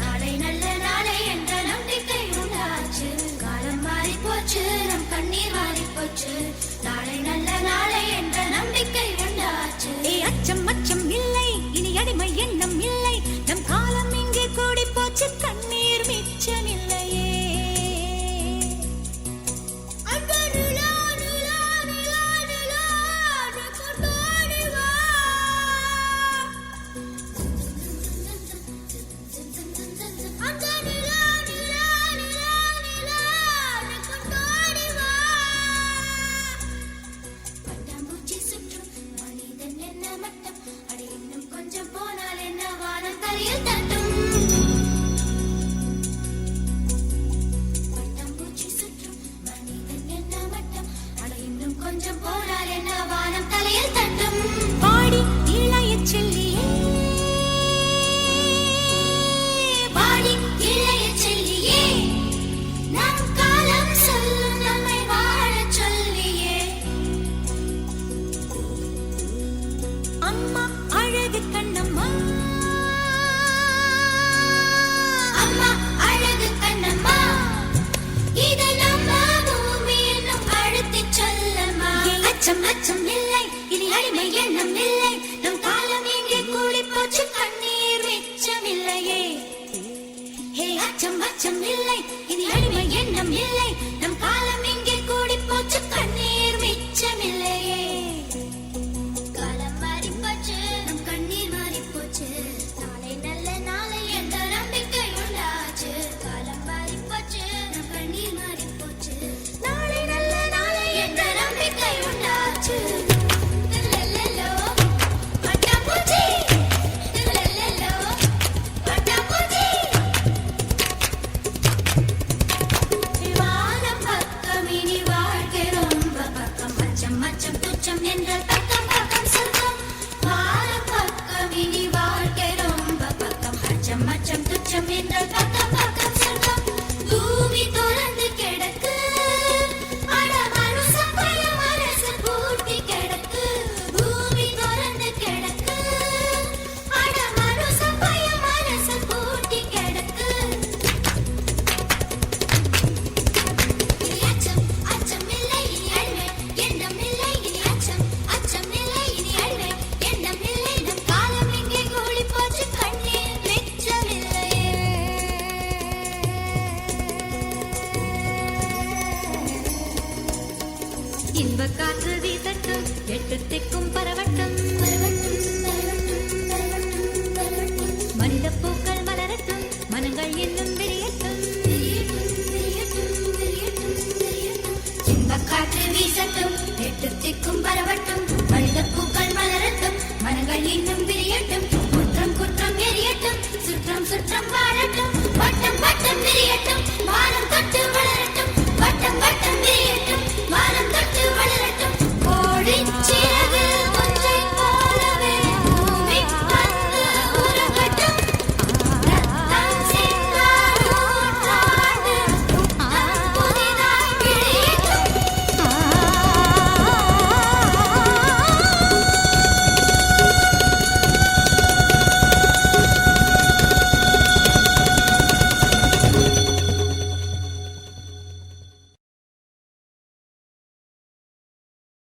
நாளை நல்ல நாளை என்ற நம்பிக்கை உண்டாச்சு. காலம் மாறி போச்சு, நம் கண்ணீர் மாறி போச்சு. நாளை நல்ல நாளை என்ற நம்பிக்கை உண்டாச்சு. அச்சம் அச்சம் இல்லை, இனி அடிமை எண்ணம் இல்லை. நம் காலம் இங்கே கூடி போச்சு, கண்ணீர் மிச்சமில்லையே. அச்சம் இல்லை, இனி அடிமை எண்ணம் இல்லை. நம் காலம் இங்கே கூடி போச்சு, கண்ணீர் மிச்சமில்லையே. அச்சம் இல்லை, இனி அடிமை எண்ணம் இல்லை. நம் காலம் இங்கே கூடி போச்சு, கண்ணீர் மிச்சமில்லையே. காலம் மாறி போச்சு, நம் கண்ணீர் மாறி போச்சு. நாளை நல்ல நாளை என்ற நம்பிக்கை உண்டாச்சு. காலம் மாறி போச்சு, நம் கண்ணீர் மாறி போச்சு. நாளை நல்ல நாளை என்ற நம்பிக்கை உண்டாச்சு. இன்ப காற்று வீசட்டும், எட்டு திக்கு